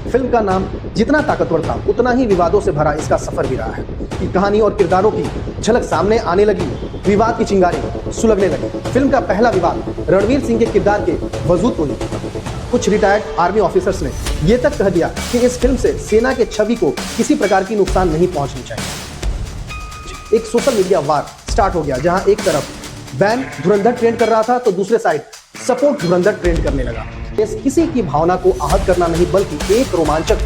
Film का नाम जितना ताकतवर था उतना ही विवादों से भरा इसका सफर भी रहा है कि कहानी और किरदारों की झलक सामने आने लगी, विवाद की चिंगारी सुलगने लगी। फिल्म का पहला विवाद रणवीर सिंह के किरदार के वजूद को लेकर था। कुछ रिटायर्ड आर्मी ऑफिसर्स ने यह तक कह दिया कि इस फिल्म से सेना के छवि को किसी प्रकार की नुकसान नहीं पहुंचनी चाहिए। एक सोशल मीडिया वार स्टार्ट हो गया, जहां एक तरफ बैन धुरंधर ट्रेंड कर रहा था तो दूसरे साइड सपोर्ट धुरंधर ट्रेंड करने लगा। किसी की भावना को आहत करना नहीं बल्कि एक रोमांचक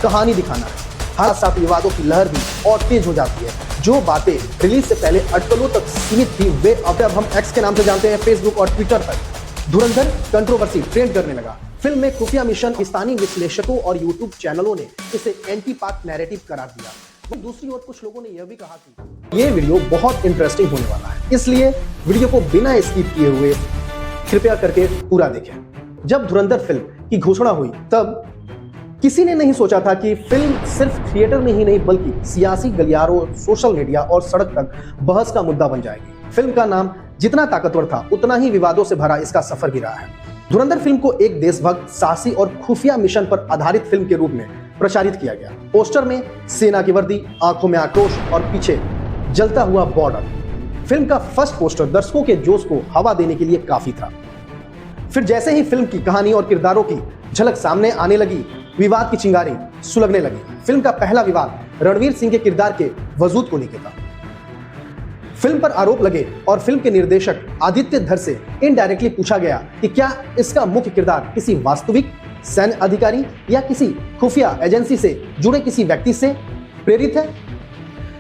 कहानी दिखाना है। हर साथ विवादों की लहर भी और तेज हो जाती है। जो बातें रिलीज से पहले अटकलों तक सीमित थी वे अब हम एक्स के नाम से जानते हैं, फेसबुक और ट्विटर पर धुरंधर कंट्रोवर्सी ट्रेंड करने लगा। फिल्म में खुफिया मिशन पाकिस्तानी विश्लेषकों और यूट्यूब चैनलों ने इसे एंटी पाक नैरेटिव करार दिया। दूसरी ओर कुछ लोगों ने यह भी कहा कि ये वीडियो बहुत इंटरेस्टिंग होने वाला है, इसलिए वीडियो को बिना स्किप किए हुए कृपया करके पूरा देखें। जब धुरंधर फिल्म की घोषणा हुई तब किसी ने नहीं सोचा था कि फिल्म सिर्फ थिएटर में ही नहीं बल्कि सियासी गलियारों, सोशल मीडिया और सड़क तक बहस का मुद्दा बन जाएगी। फिल्म का नाम जितना ताकतवर था उतना ही विवादों से भरा इसका सफर भी रहा है। धुरंधर फिल्म को एक देशभक्त, साहसी और खुफिया मिशन पर आधारित फिल्म के रूप में प्रचारित किया गया। पोस्टर में सेना की वर्दी, आंखों में आक्रोश और पीछे जलता हुआ बॉर्डर। फिल्म का फर्स्ट पोस्टर दर्शकों के जोश को हवा देने के लिए काफी था। फिर जैसे ही फिल्म की कहानी और किरदारों की झलक सामने आने लगी, विवाद की चिंगारी सुलगने लगी। फिल्म का पहला विवाद रणवीर सिंह के किरदार के वजूद को लेकर था। फिल्म पर आरोप लगे और फिल्म के निर्देशक आदित्य धर से इनडायरेक्टली पूछा गया कि क्या इसका मुख्य किरदार किसी वास्तविक सैन्य अधिकारी या किसी खुफिया एजेंसी से जुड़े किसी व्यक्ति से प्रेरित है।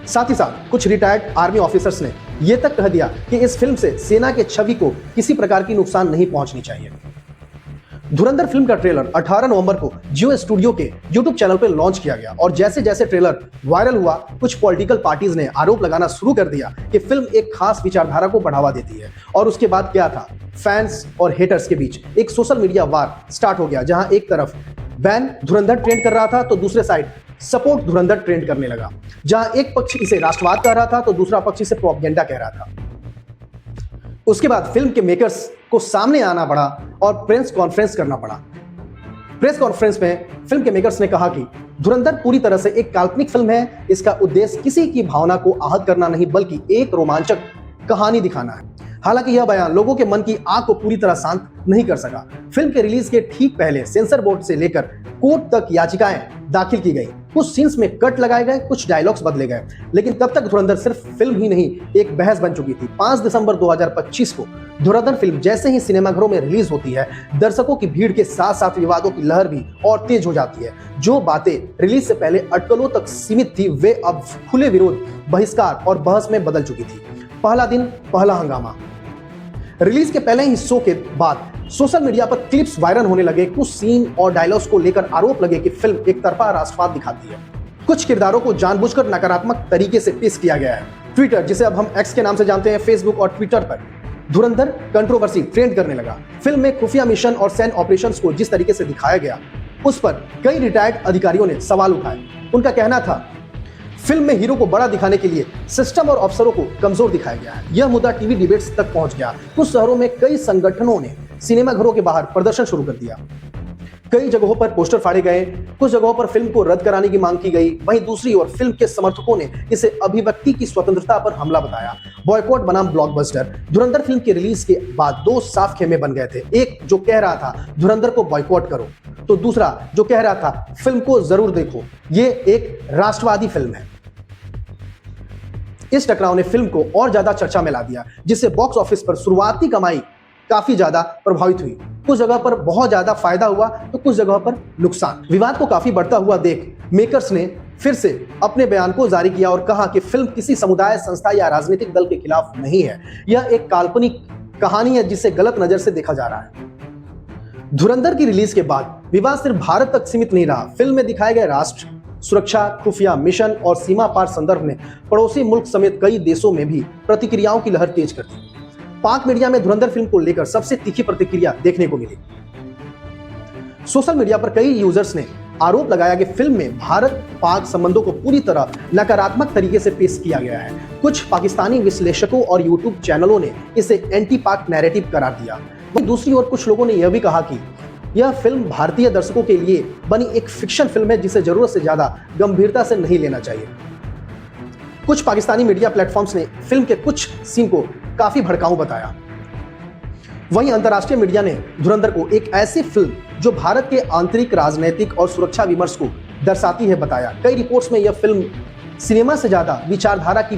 साथ ही साथ कुछ रिटायर्ड आर्मी ऑफिसर्स ने यह तक कह दिया कि इस फिल्म से सेना के छवि को किसी प्रकार की नुकसान नहीं पहुंचनी चाहिए। धुरंधर फिल्म का ट्रेलर 18 नवंबर को जियो स्टूडियो के यूट्यूब चैनल पर लॉन्च किया गया और जैसे जैसे ट्रेलर वायरल हुआ, कुछ पॉलिटिकल पार्टीज ने आरोप लगाना शुरू कर दिया कि फिल्म एक खास विचारधारा को बढ़ावा देती है। और उसके बाद क्या था, फैंस और हेटर्स के बीच एक सोशल मीडिया वार स्टार्ट हो गया, जहां एक तरफ बैन धुरंधर ट्रेंड कर रहा था तो दूसरे साइड सपोर्ट धुरंधर ट्रेंड करने लगा। जहां एक पक्ष इसे राष्ट्रवाद कह रहा था तो दूसरा पक्ष इसे प्रोपेगेंडा कह रहा था। उसके बाद फिल्म के मेकर्स को सामने आना पड़ा और प्रेस कॉन्फ्रेंस करना पड़ा। प्रेस कॉन्फ्रेंस में फिल्म के मेकर्स ने कहा कि धुरंधर पूरी तरह से एक काल्पनिक फिल्म है। इसका उद्देश्य किसी की भावना को आहत करना नहीं बल्कि एक रोमांचक कहानी दिखाना है। हालांकि यह बयान लोगों के मन की आग को पूरी तरह शांत नहीं कर सका। फिल्म के रिलीज के ठीक पहले सेंसर बोर्ड से लेकर कोर्ट तक याचिकाएं दाखिल की गई। कुछ सीन्स में कट लगाए गए, कुछ डायलॉग्स बदले गए, लेकिन तब तक धुरंधर सिर्फ फिल्म ही नहीं एक बहस बन चुकी थी। 5 दिसंबर 2025 को धुरंधर फिल्म जैसे ही सिनेमाघरों में रिलीज होती है, दर्शकों की भीड़ के साथ साथ विवादों की लहर भी और तेज हो जाती है। जो बातें रिलीज से पहले अटकलों तक सीमित थी वे अब खुले विरोध, बहिष्कार और बहस में बदल चुकी थी। पहला दिन पहला हंगामा। रिलीज के पहले हिस्सों के बाद सोशल मीडिया पर क्लिप्स वायरल होने लगे। कुछ सीन और डायलॉग्स को लेकर आरोप लगे कि फिल्म एक तरफा राष्ट्रवाद दिखाती है। कुछ किरदारों को जानबूझकर नकारात्मक तरीके से पेश किया गया है। ट्विटर, जिसे अब हम एक्स के नाम से जानते हैं, फेसबुक और ट्विटर पर धुरंधर कंट्रोवर्सी ट्रेंड करने लगा। फिल्म में खुफिया मिशन और सैन्य ऑपरेशंस को जिस तरीके से दिखाया गया उस पर कई रिटायर्ड अधिकारियों ने सवाल उठाए। उनका कहना था फिल्म में हीरो को बड़ा दिखाने के लिए सिस्टम और अफसरों को कमजोर दिखाया गया है। यह मुद्दा टीवी डिबेट्स तक पहुंच गया। कुछ शहरों में कई संगठनों ने सिनेमाघरों के बाहर प्रदर्शन शुरू कर दिया। कई जगहों पर पोस्टर फाड़े गए, कुछ जगहों पर फिल्म को रद्द कराने की मांग की गई। वहीं दूसरी ओर फिल्म के समर्थकों ने इसे अभिव्यक्ति की स्वतंत्रता पर हमला बताया। बॉयकॉट बनाम ब्लॉकबस्टर। धुरंधर फिल्म के रिलीज के बाद 2 साफ खेमे बन गए थे। एक जो कह रहा था धुरंधर को बॉयकॉट करो, तो दूसरा जो कह रहा था फिल्म को जरूर देखो, ये एक राष्ट्रवादी फिल्म है। इस टकराव ने फिल्म को और ज्यादा चर्चा में ला दिया, जिससे बॉक्स ऑफिस पर शुरुआती कमाई काफी ज्यादा प्रभावित हुई। कुछ जगह पर बहुत ज्यादा फायदा हुआ तो कुछ जगह पर नुकसान। विवाद को काफी बढ़ता हुआ देख मेकर्स ने फिर से अपने बयान को जारी किया और कहा कि फिल्म किसी समुदाय, संस्था या राजनीतिक दल के खिलाफ नहीं है। यह एक काल्पनिक कहानी है जिसे गलत नजर से देखा जा रहा है। धुरंधर की रिलीज के बाद विवाद सिर्फ भारत तक सीमित नहीं रहा। फिल्म में दिखाए गए राष्ट्र, सुरक्षा, खुफिया मिशन और सीमा पार संदर्भ ने पड़ोसी मुल्क समेत कई देशों में भी प्रतिक्रियाओं की लहर तेज कर दी। पाक मीडिया में धुरंधर फिल्म को लेकर सबसे तीखी प्रतिक्रिया देखने को मिली। सोशल मीडिया पर कई यूजर्स ने आरोप लगाया कि फिल्म में भारत पाक संबंधों को पूरी तरह नकारात्मक तरीके से पेश किया गया है। कुछ पाकिस्तानी विश्लेषकों और यूट्यूब चैनलों ने इसे एंटी पाक नैरेटिव करार दिया। वहीं दूसरी ओर कुछ लोगों ने यह भी कहा कि यह फिल्म भारतीय दर्शकों के लिए बनी एक फिक्शन फिल्म है जिसे जरूरत से ज्यादा गंभीरता से नहीं लेना चाहिए। कुछ पाकिस्तानी मीडिया प्लेटफॉर्म्स ने फिल्म के कुछ सीन को काफी भड़काऊ बताया। वहीं अंतर्राष्ट्रीय मीडिया ने धुरंधर को एक ऐसी फिल्म जो भारत के आंतरिक राजनीतिक और सुरक्षा विमर्श को दर्शाती है बताया। कई रिपोर्ट्स में यह फिल्म सिनेमा से ज्यादा विचारधारा की